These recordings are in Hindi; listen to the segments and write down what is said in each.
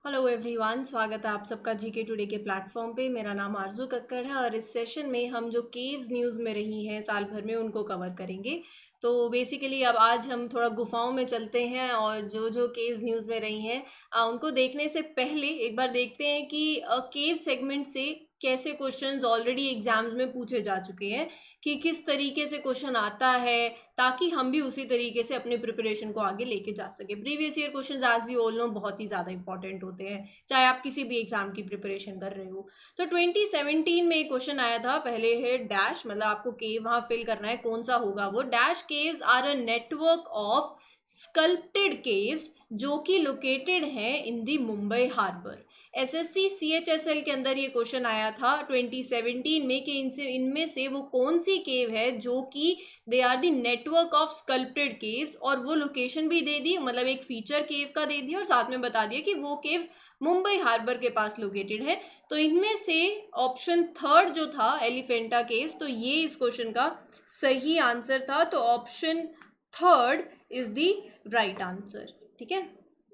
हेलो एवरीवन, स्वागत है आप सबका जीके टुडे के प्लेटफॉर्म पे। मेरा नाम आरजू कक्कड़ है और इस सेशन में हम जो केव्स न्यूज़ में रही हैं साल भर में उनको कवर करेंगे। तो बेसिकली अब आज हम थोड़ा गुफाओं में चलते हैं और जो जो केव्स न्यूज़ में रही हैं उनको देखने से पहले एक बार देखते हैं कि केव सेगमेंट से कैसे क्वेश्चंस ऑलरेडी एग्जाम्स में पूछे जा चुके हैं, कि किस तरीके से क्वेश्चन आता है, ताकि हम भी उसी तरीके से अपने प्रिपरेशन को आगे लेके जा सके। Previous year questions as you all know बहुत ही ज़्यादा इंपॉर्टेंट होते हैं, चाहे आप किसी भी एग्जाम की प्रिपरेशन कर रहे हो। तो 2017 में एक क्वेश्चन आया था, पहले है डैश, मतलब आपको केव वहाँ फिल करना है, कौन सा होगा वो। Dash caves are a network of sculpted caves जो कि लोकेटेड हैं in the Mumbai harbour. SSC CHSL के अंदर ये क्वेश्चन आया था 2017 में कि इनमें से वो कौन सी केव है जो कि they are the network of sculpted caves, और वो लोकेशन भी दे दी, मतलब एक फीचर केव का दे दिया और साथ में बता दिया कि वो केव्स मुंबई हार्बर के पास लोकेटेड है। तो इनमें से ऑप्शन थर्ड जो था एलिफेंटा केव्स, तो ये इस क्वेश्चन का सही आंसर था। तो option third is the right answer. ठीक है,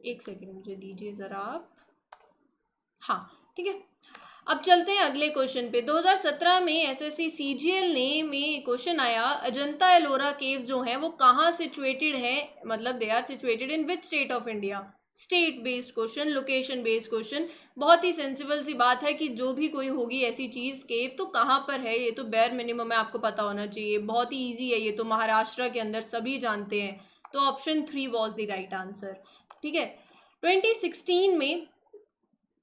एक सेकेंड मुझे दीजिए जरा आप। हाँ, ठीक है। अब चलते हैं अगले क्वेश्चन पे। 2017 में एसएससी सीजीएल ने में क्वेश्चन आया, अजंता एलोरा केव जो है वो कहाँ सिचुएटेड है, मतलब they are situated in which state of India. State based question, location based question. बहुत ही सेंसिबल सी बात है कि जो भी कोई होगी ऐसी चीज केव तो कहाँ पर है, ये तो बेयर मिनिमम है, आपको पता होना चाहिए। बहुत ही ईजी है, ये तो महाराष्ट्र के अंदर सभी जानते हैं। तो option 3 was the right answer. ठीक है। 2016 में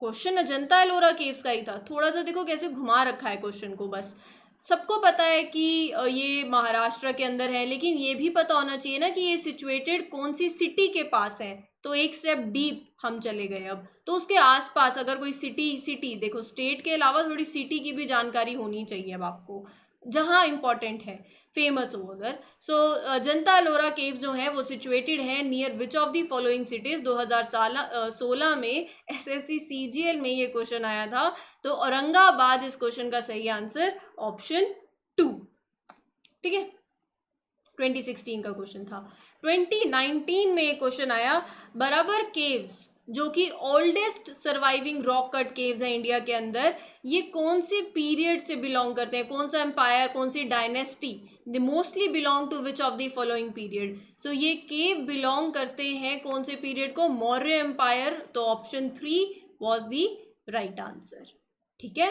क्वेश्चन अजंता एलोरा केव्स का ही था। थोड़ा सा देखो कैसे घुमा रखा है क्वेश्चन को। बस सबको पता है कि ये महाराष्ट्र के अंदर है, लेकिन ये भी पता होना चाहिए ना कि ये सिचुएटेड कौन सी सिटी के पास है। तो एक स्टेप डीप हम चले गए अब, तो उसके आसपास अगर कोई सिटी सिटी देखो, स्टेट के अलावा थोड़ी सिटी की भी जानकारी होनी चाहिए अब आपको, जहाँ इंपॉर्टेंट है, फेमस हो अगर। सो अजंता एलोरा केव्स जो है वो सिचुएटेड है near which of the following cities. 2016 में एसएससी सीजीएल में ये क्वेश्चन आया था, तो औरंगाबाद इस क्वेश्चन का सही आंसर, ऑप्शन 2। ठीक है, 2016 का क्वेश्चन था। 2019 में एक क्वेश्चन आया, बराबर केव्स जो कि oldest surviving rock cut caves हैं इंडिया के अंदर, ये कौन से पीरियड से बिलोंग करते हैं, कौन सा एम्पायर, कौन सी dynasty. They mostly belong to which of the following period. So ये केव बिलोंग करते हैं कौन से पीरियड को, मौर्य एम्पायर। तो option 3 was the right answer. ठीक है।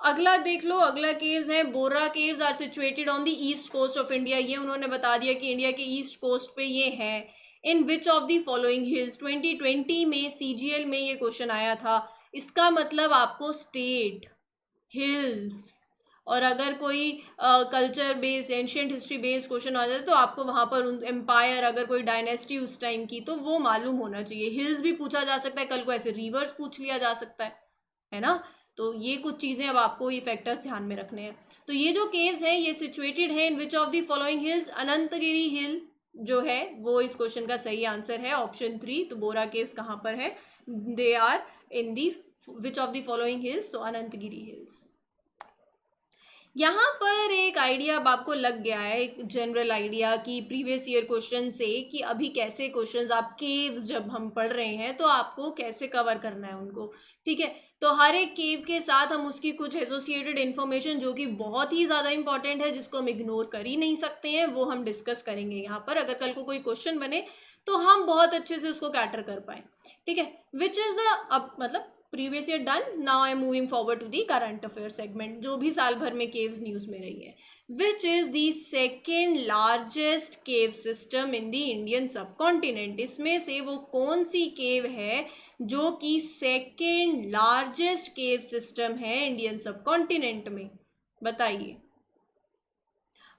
अगला देख लो, अगला केव्स है Borra caves are situated on the east coast of India. ये उन्होंने बता दिया कि इंडिया के ईस्ट कोस्ट पे ये है। In which of the following hills. 2020 में सीजीएल में ये क्वेश्चन आया था। इसका मतलब आपको स्टेट, हिल्स, और अगर कोई culture based ancient history based question आ जाए तो आपको वहां पर एम्पायर, अगर कोई डायनेस्टी उस टाइम की, तो वो मालूम होना चाहिए। हिल्स भी पूछा जा सकता है, कल को ऐसे रिवर्स पूछ लिया जा सकता है ना। तो ये कुछ चीज़ें अब आपको ये फैक्टर्स ध्यान में रखने हैं। तो ये जो केव्स हैं ये सिचुएटेड है in which of the following hills. Anantagiri hill जो है वो इस क्वेश्चन का सही आंसर है, ऑप्शन 3। तो बोरा केव्स कहाँ पर है, they are in the which of the following hills, तो अनंतगिरी हिल्स। यहाँ पर एक आइडिया अब आपको लग गया है, एक जनरल आइडिया कि प्रीवियस ईयर क्वेश्चन से कि अभी कैसे क्वेश्चंस आप केव्स जब हम पढ़ रहे हैं तो आपको कैसे कवर करना है उनको। ठीक है, तो हर एक केव के साथ हम उसकी कुछ एसोसिएटेड इन्फॉर्मेशन जो कि बहुत ही ज़्यादा इंपॉर्टेंट है, जिसको हम इग्नोर कर ही नहीं सकते हैं, वो हम डिस्कस करेंगे यहाँ पर। अगर कल को कोई क्वेश्चन बने तो हम बहुत अच्छे से उसको कैटर कर पाए। ठीक है, विच इज़ द, अब मतलब previous year done, now I am moving forward to the current affair segment, जो भी साल भर में केव्स न्यूज में रही है। Which is the second largest cave system in the Indian सब कॉन्टिनेंट। इसमें से वो कौन सी केव है जो कि सेकेंड लार्जेस्ट केव सिस्टम है इंडियन सब कॉन्टिनेंट में, बताइए।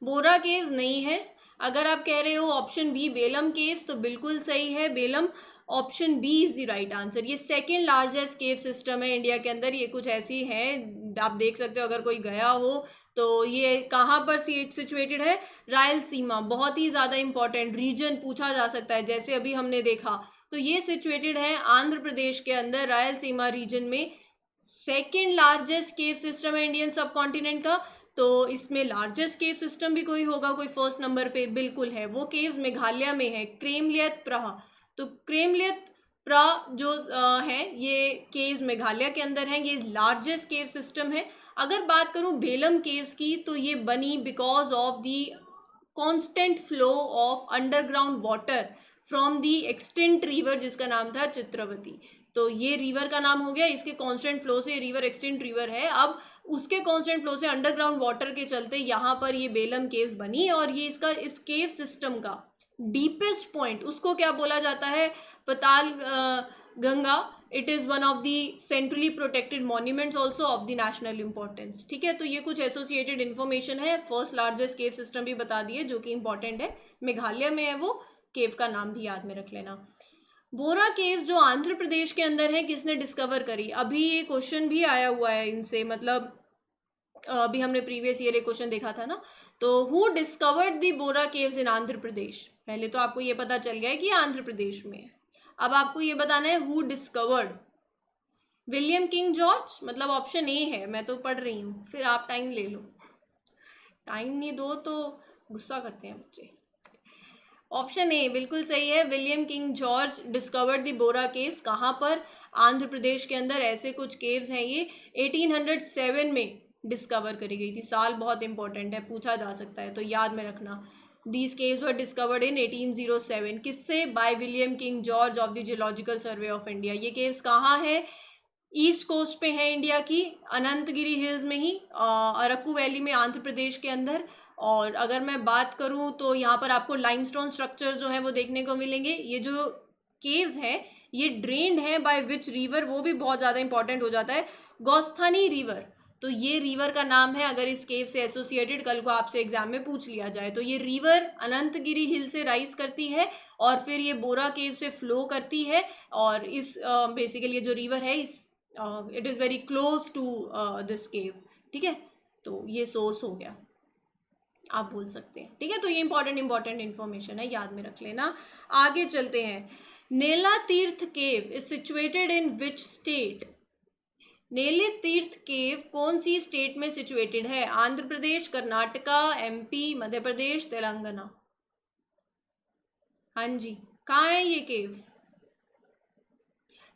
बोरा केव्स नहीं है। अगर आप कह रहे हो ऑप्शन बी बेलम केव्स, तो बिल्कुल सही है, Belum. Option B is the right answer. ये सेकेंड लार्जेस्ट केव सिस्टम है इंडिया के अंदर। ये कुछ ऐसी है, आप देख सकते हो अगर कोई गया हो तो। ये कहाँ पर सिचुएटेड है, रायलसीमा। बहुत ही ज़्यादा इंपॉर्टेंट रीजन पूछा जा सकता है, जैसे अभी हमने देखा। तो ये सिचुएटेड है आंध्र प्रदेश के अंदर, रायलसीमा रीजन में। सेकेंड लार्जेस्ट केव सिस्टम है इंडियन सब कॉन्टिनेंट का। तो इसमें लार्जेस्ट केव सिस्टम भी कोई होगा, कोई फर्स्ट नंबर पे, बिल्कुल है। वो केव्स मेघालय में है, क्रेमलियत प्रह। तो क्रेमलियत जो है ये केव्स मेघालय के अंदर हैं, ये लार्जेस्ट केव सिस्टम है। अगर बात करूं बेलम केव्स की तो ये बनी because of the constant flow of underground water from the extent river जिसका नाम था चित्रवती। तो ये रिवर का नाम हो गया, इसके कांस्टेंट फ्लो से, रिवर एक्सटेंट रिवर है, अब उसके कांस्टेंट फ्लो से अंडरग्राउंड वाटर के चलते यहाँ पर ये बेलम केव्स बनी। और ये इसका इस केव सिस्टम का डीपेस्ट पॉइंट उसको क्या बोला जाता है, पताल Ganga. It is one of the centrally protected monuments also of the national importance. ठीक है, तो ये कुछ एसोसिएटेड इन्फॉर्मेशन है। फर्स्ट लार्जेस्ट केव सिस्टम भी बता दिए जो कि इंपॉर्टेंट है, मेघालय में है वो, केव का नाम भी याद में रख लेना। बोरा केव जो आंध्र प्रदेश के अंदर है, किसने डिस्कवर करी? अभी ये क्वेश्चन भी आया हुआ है इनसे, मतलब अभी हमने प्रीवियस ईयर एक क्वेश्चन देखा था ना। तो who discovered the Borra caves in Andhra Pradesh? पहले तो आपको ये पता चल गया है कि आंध्र प्रदेश में है, अब आपको ये बताना है who discovered. William king George, मतलब ऑप्शन ए है, मैं तो पढ़ रही हूँ, फिर आप टाइम ले लो। टाइम नहीं दो तो गुस्सा करते हैं बच्चे। ऑप्शन ए बिल्कुल सही है, William king George discovered the Borra caves. कहाँ पर? आंध्र प्रदेश के अंदर ऐसे कुछ केव्स हैं, ये 1807 में डिस्कवर करी गई थी। साल बहुत इंपॉर्टेंट है, पूछा जा सकता है, तो याद में रखना। These caves were discovered in 1807। किससे? By William king George of the geological survey of India. ये केव्स कहाँ है? ईस्ट कोस्ट पे है इंडिया की, अनंतगिरी हिल्स में ही, अरक्कू वैली में, आंध्र प्रदेश के अंदर। और अगर मैं बात करूं तो यहाँ पर आपको लाइमस्टोन स्ट्रक्चर जो है वो देखने को मिलेंगे। ये जो केव्स हैं ये ड्रेन्ड है बाय विच रिवर, वो भी बहुत ज़्यादा इंपॉर्टेंट हो जाता है, गोस्थानी रिवर। तो ये रिवर का नाम है, अगर इस केव से एसोसिएटेड कल को आपसे एग्जाम में पूछ लिया जाए तो। ये रिवर अनंतगिरी हिल से राइज करती है और फिर ये बोरा केव से फ्लो करती है। और इस बेसिकली ये जो रिवर है इस it is very close to this cave. ठीक है, तो ये सोर्स हो गया, आप बोल सकते हैं। ठीक है, तो ये इंपॉर्टेंट इन्फॉर्मेशन है, याद में रख लेना। आगे चलते हैं। Nela Tirtha cave is situated in which state? Nele Tirtha cave कौन सी स्टेट में सिचुएटेड है? आंध्र प्रदेश, कर्नाटका, एमपी, मध्य प्रदेश, तेलंगाना। हाँ जी, कहाँ है ये cave?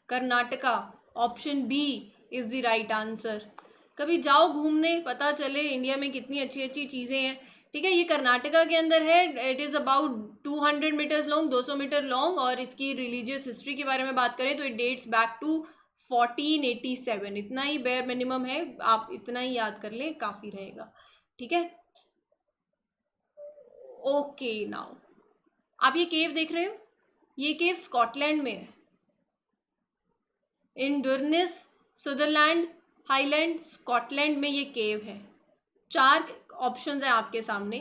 Karnataka. Option B is the right answer. कभी जाओ घूमने, पता चले इंडिया में कितनी अच्छी अच्छी चीज़ें हैं। ठीक है, ये कर्नाटका के अंदर है। It is about 200 metres long, 200 metre long. और इसकी रिलीजियस हिस्ट्री के बारे में बात करें तो इट डेट्स बैक टू 1487। इतना ही बेयर मिनिमम है, आप इतना ही याद कर लें, काफ़ी रहेगा। ठीक है, ओके नाउ आप ये केव देख रहे हो, ये केव स्कॉटलैंड में है, इन डुरनिस, सुदरलैंड हाईलैंड, स्कॉटलैंड में ये केव है। 4 ऑप्शंस हैं आपके सामने।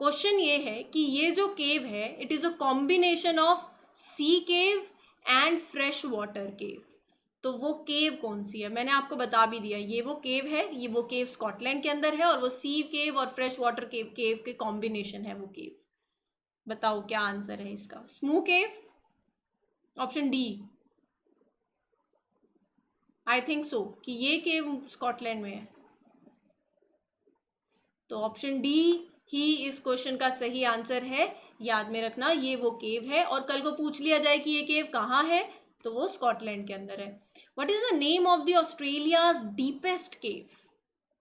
क्वेश्चन ये है कि ये जो केव है it is a combination of sea cave and fresh water cave. तो वो केव कौन सी है? मैंने आपको बता भी दिया, ये वो केव है, ये वो केव स्कॉटलैंड के अंदर है, और वो सी केव और फ्रेश वाटर केव के कॉम्बिनेशन है वो केव। बताओ क्या आंसर है इसका? Smoo cave, option D. I think so कि ये केव स्कॉटलैंड में है, तो ऑप्शन डी ही इस क्वेश्चन का सही आंसर है। याद में रखना, ये वो केव है, और कल को पूछ लिया जाए कि ये केव कहाँ है तो वो स्कॉटलैंड के अंदर है। What is the name of the Australia's deepest cave?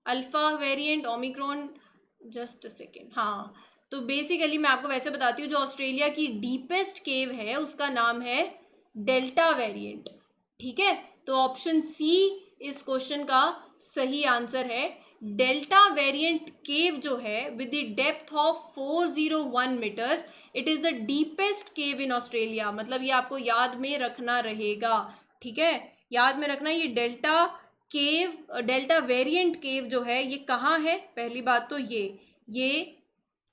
Alpha variant, Omicron, just a second. हाँ, तो बेसिकली मैं आपको वैसे बताती हूँ, जो ऑस्ट्रेलिया की डीपेस्ट केव है उसका नाम है डेल्टा वेरिएंट। ठीक है, तो ऑप्शन सी इस क्वेश्चन का सही आंसर है। डेल्टा वेरिएंट केव जो है with the depth of 401 metres, it is the deepest cave in Australia. मतलब ये आपको याद में रखना रहेगा। ठीक है, याद में रखना, ये डेल्टा केव, डेल्टा वेरिएंट केव जो है ये कहाँ है? पहली बात तो ये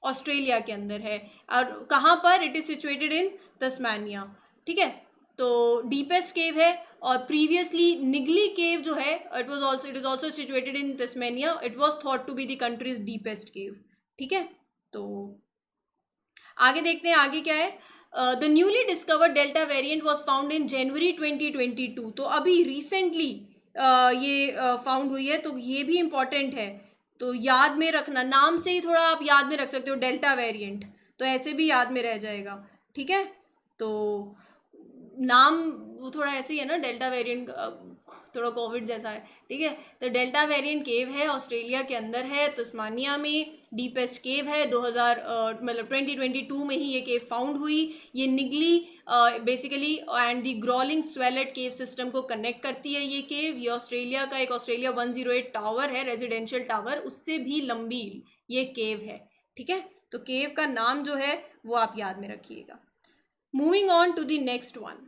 ऑस्ट्रेलिया के अंदर है। और कहाँ पर? It is situated in Tasmania. ठीक है, तो डीपेस्ट केव है। और प्रीवियसली निगली केव जो है it is also situated in Tasmania. It was thought to be the country's deepest cave. ठीक है, तो आगे देखते हैं आगे क्या है। The newly discovered delta variant was found in January 2022। तो अभी रिसेंटली ये फाउंड हुई है, तो ये भी इम्पॉर्टेंट है। तो याद में रखना, नाम से ही थोड़ा आप याद में रख सकते हो डेल्टा वेरिएंट, तो ऐसे भी याद में रह जाएगा। ठीक है, तो नाम वो थोड़ा ऐसे ही है ना, डेल्टा वेरिएंट थोड़ा कोविड जैसा है, ठीक है। तो डेल्टा वेरिएंट केव है, ऑस्ट्रेलिया के अंदर है, तस्मानिया में डीपेस्ट केव है। 2000 मतलब 2022 में ही ये केव फाउंड हुई। ये Niggly basically and the growling swallet cave system को कनेक्ट करती है ये केव। ये ऑस्ट्रेलिया का एक ऑस्ट्रेलिया 108 टावर है, रेजिडेंशियल टावर, उससे भी लंबी ये केव है, ठीक है। तो केव का नाम जो है वो आप याद में रखिएगा। Moving on to the next one,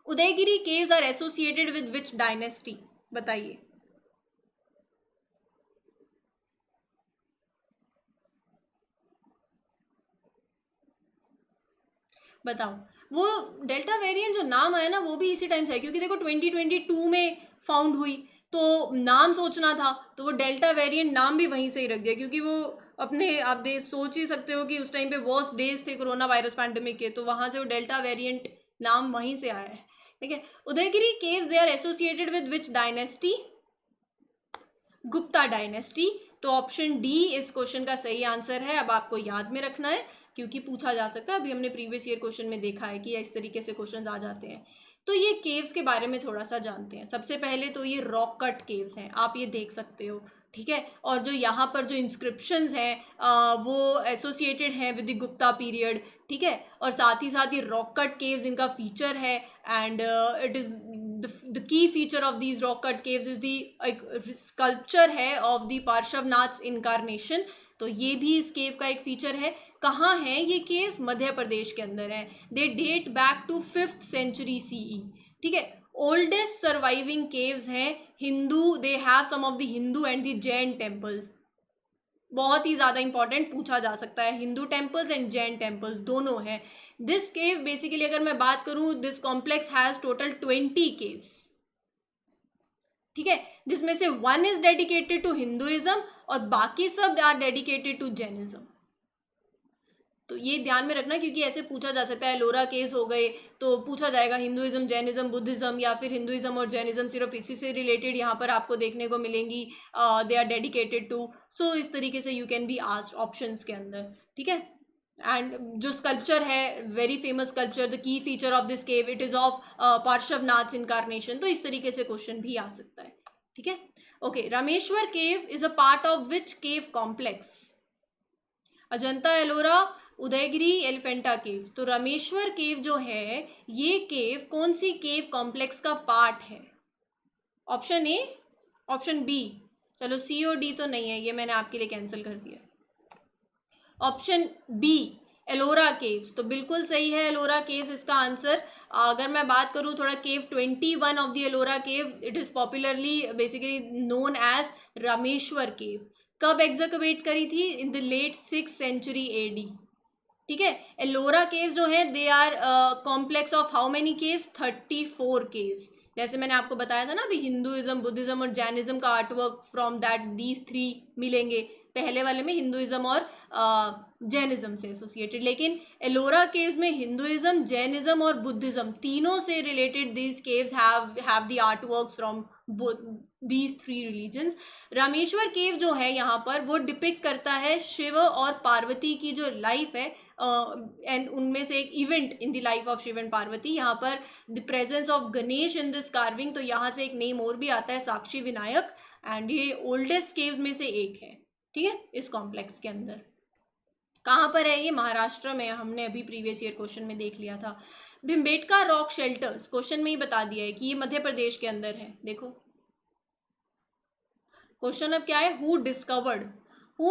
Udayagiri caves are associated with which dynasty, बताइए। बताओ। वो डेल्टा वेरिएंट जो नाम आया ना वो भी इसी टाइम से है, क्योंकि देखो 2022 में फाउंड हुई, तो नाम सोचना था तो वो डेल्टा वेरिएंट नाम भी वहीं से ही रख दिया, क्योंकि वो अपने आप दे सोच ही सकते हो कि उस टाइम पे वर्स्ट डेज थे कोरोना वायरस पैंडेमिक के, तो वहां से वो डेल्टा वेरिएंट नाम वहीं से आया है, ठीक है। Udayagiri caves they are associated with which dynasty? Gupta dynasty. तो ऑप्शन डी इस क्वेश्चन का सही आंसर है। अब आपको याद में रखना है क्योंकि पूछा जा सकता है, अभी हमने प्रीवियस ईयर क्वेश्चन में देखा है कि इस तरीके से क्वेश्चंस आ जाते हैं। तो ये केव्स के बारे में थोड़ा सा जानते हैं। सबसे पहले तो ये रॉक कट केव्स हैं, आप ये देख सकते हो, ठीक है। और जो यहाँ पर जो इंस्क्रिप्शंस हैं वो एसोसिएटेड हैं विद द गुप्ता पीरियड, ठीक है। और साथ ही रॉक कट केव्स इनका फीचर है, and it is the key feature of these rock cut caves is the sculpture है of the पार्श्वनाथ incarnation। तो ये भी इस केव का एक फीचर है। कहाँ है ये केव्स? मध्य प्रदेश के अंदर है। They date back to 5th century CE, ठीक है। ओल्डेस्ट सर्वाइविंग केव्स हैं Hindu, they have some of the Hindu and the Jain temples. बहुत ही ज़्यादा इंपॉर्टेंट पूछा जा सकता है, Hindu temples and Jain temples दोनों हैं। दिस केव बेसिकली अगर मैं बात करूं, this complex has total 20 caves, ठीक है, जिसमें से 1 इज डेडिकेटेड टू हिंदुइज्म और बाकी सब आर डेडिकेटेड टू जैनिज्म। तो ये ध्यान में रखना, क्योंकि ऐसे पूछा जा सकता है एलोरा केव्स हो गए तो पूछा जाएगा हिंदुइज्म, जैनिज्म, बुद्धिज्म, या फिर हिंदुइज्म और जैनिज्म सिर्फ इसी से रिलेटेड यहाँ पर आपको देखने को मिलेंगी, दे आर डेडिकेटेड टू। सो इस तरीके से you can be asked options के अंदर, ठीक है। एंड जो स्कल्पचर है, very famous sculpture, the key feature of this cave, it is of Parshvanath incarnation. तो इस तरीके से क्वेश्चन भी आ सकता है, ठीक है। Okay, Rameshwar cave is a part of which cave complex? Ajanta Ellora, Udayagiri, Elephanta cave. तो रामेश्वर केव जो है ये केव कौन सी केव कॉम्प्लेक्स का पार्ट है? ऑप्शन ए, ऑप्शन बी, चलो सी और डी तो नहीं है, ये मैंने आपके लिए कैंसिल कर दिया। ऑप्शन बी, एलोरा केव्स, तो बिल्कुल सही है एलोरा केव्स इसका आंसर। अगर मैं बात करूं थोड़ा, cave 21 of the Ellora cave, it is popularly basically known as Rameshwar cave. कब एग्जैकवेट करी थी? In the late 6th century AD, ठीक है। एलोरा केव्स जो है they are complex of how many caves? 34 caves. जैसे मैंने आपको बताया था ना अभी, हिंदुइज्म, बुद्धिज्म और जैनिज्म का आर्टवर्क फ्रॉम दैट दीज 3 मिलेंगे। पहले वाले में हिंदुइज्म और जैनिज्म से एसोसिएटेड, लेकिन एलोरा केव्स में हिंदुइज्म, जैनिज्म और बुद्धिज्म तीनों से related these caves have the artworks from these 3 religions. Rameshwar cave जो है यहाँ पर वो डिपिक्ट करता है शिव और पार्वती की जो लाइफ है, एंड उनमें से एक event in the life of Shiva and Parvati. यहाँ पर the presence of Ganesh in this carving, तो यहाँ से एक नेम और भी आता है, साक्षी विनायक, एंड ये ओल्डेस्ट केव्स में से एक है, ठीक है, इस कॉम्प्लेक्स के अंदर। कहाँ पर है ये? महाराष्ट्र में, हमने अभी प्रीवियस ईयर क्वेश्चन में देख लिया था। भिम्बेटका रॉक शेल्टर्स, क्वेश्चन में ही बता दिया है कि ये मध्य प्रदेश के अंदर है। देखो क्वेश्चन अब क्या है, who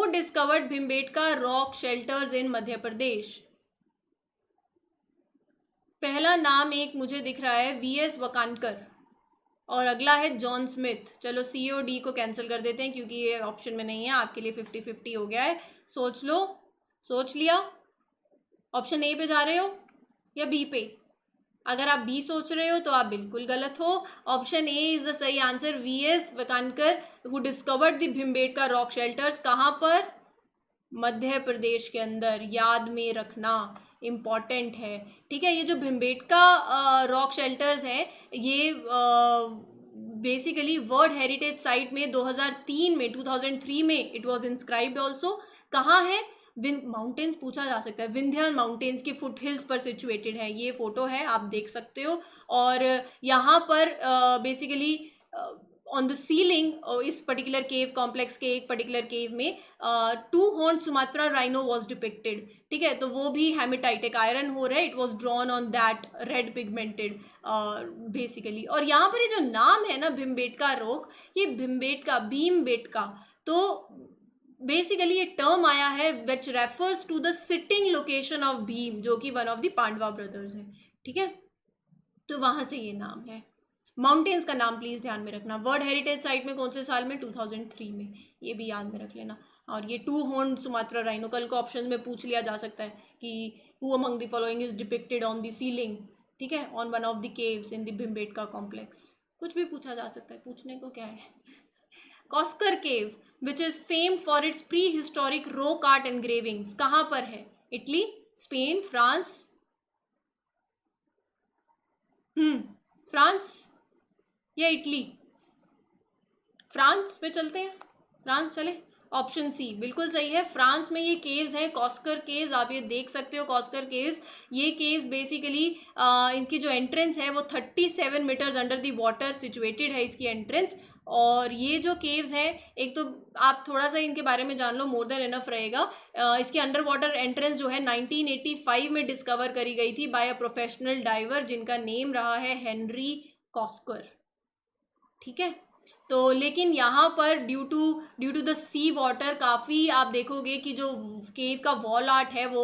discovered Bhimbetka rock shelters इन मध्य प्रदेश? पहला नाम एक मुझे दिख रहा है VS वकानकर, और अगला है जॉन स्मिथ। चलो सी और डी को कैंसिल कर देते हैं क्योंकि ये ऑप्शन में नहीं है, आपके लिए 50-50 हो गया है। सोच लो, सोच लिया? ऑप्शन ए पे जा रहे हो या बी पे? अगर आप बी सोच रहे हो तो आप बिल्कुल गलत हो। ऑप्शन ए इज द सही answer, VS Wakankar who discovered the Bhimbetka rock shelters. कहाँ पर? मध्य प्रदेश के अंदर, याद में रखना, इम्पॉर्टेंट है, ठीक है। ये जो भिम्बेटका रॉक शेल्टर्स हैं ये बेसिकली वर्ल्ड हेरिटेज साइट में 2003 में 2003 में इट वाज इंस्क्राइब्ड ऑल्सो। कहाँ है? माउंटेन्स पूछा जा सकता है, विंध्यान माउंटेन्स के फुट हिल्स पर सिचुएटेड है। ये फोटो है, आप देख सकते हो। और यहाँ पर बेसिकली ऑन द सीलिंग इस पर्टिकुलर केव कॉम्प्लेक्स के एक पर्टिकुलर केव में 2 horn Sumatra rhino was depicted. ठीक है, तो वो भी हेमेटाइट, एक आयरन हो रहा है, it was drawn on that red pigmented basically. और यहाँ पर ये जो नाम है ना भिमबेटका रॉक, ये भीमबेटका, तो बेसिकली ये टर्म आया है which refers to the sitting location of Bhim, जो कि one of the Pandava brothers है। ठीक है, तो वहां से ये नाम है। माउंटेन्स का नाम प्लीज ध्यान में रखना। वर्ल्ड हेरिटेज साइट में कौन से साल में? 2003 में, ये भी याद में रख लेना। और ये 2 हॉर्न सुमात्रा राइनो, कल को ऑप्शन में पूछ लिया जा सकता है कि who among the following is depicted on the ceiling, ठीक है, on one of the caves in the Bhimbetka complex. कुछ भी पूछा जा सकता है, पूछने को क्या है। Cosquer cave which is famed for its prehistoric rock art engravings, कहाँ पर है? Italy, Spain, France? फ्रांस या इटली? फ्रांस पे चलते हैं, फ्रांस चले। ऑप्शन सी बिल्कुल सही है, फ्रांस में ये केव्स हैं, कॉस्कर केव्स। आप ये देख सकते हो कॉस्कर केव्स। ये केव्स बेसिकली इनकी जो एंट्रेंस है वो 37 meters under the water situated है इसकी एंट्रेंस। और ये जो केव्स हैं, एक तो आप थोड़ा सा इनके बारे में जान लो, मोर देन इनफ रहेगा। इसकी अंडर वाटर एंट्रेंस जो है 1985 में डिस्कवर करी गई थी बाय अ प्रोफेशनल डाइवर जिनका नेम रहा है हेनरी कॉस्कर। ठीक है, तो लेकिन यहाँ पर due to the sea water काफ़ी आप देखोगे कि जो केव का वॉल आर्ट है वो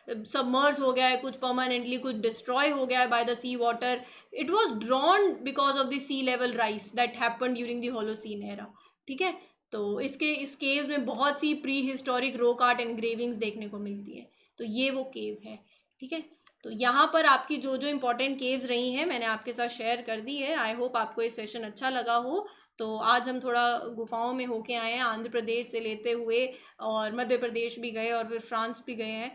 सबमर्ज हो गया है, कुछ परमानेंटली, कुछ डिस्ट्रॉय हो गया है by the sea water. It was drown because of the sea level rise that happened during the Holocene era. ठीक है, तो इस केव्स में बहुत सी prehistoric rock art engravings देखने को मिलती है। तो ये वो केव है। ठीक है, तो यहाँ पर आपकी जो जो इंपॉर्टेंट केव्स रही हैं मैंने आपके साथ शेयर कर दी है। आई होप आपको ये सेशन अच्छा लगा हो। तो आज हम थोड़ा गुफाओं में होके आए हैं, आंध्र प्रदेश से लेते हुए और मध्य प्रदेश भी गए और फिर फ्रांस भी गए हैं।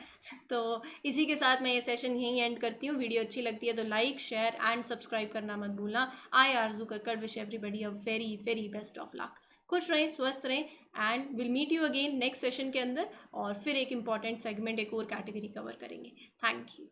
तो इसी के साथ मैं ये सेशन यहीं एंड करती हूँ। वीडियो अच्छी लगती है तो लाइक, शेयर एंड सब्सक्राइब करना मत भूलना। I Arzoo Kakkar wish everybody a very very best of luck. खुश रहें, स्वस्थ रहें, and will meet you again next session के अंदर। और फिर एक इंपॉर्टेंट सेगमेंट, एक और कैटेगरी कवर करेंगे। Thank you.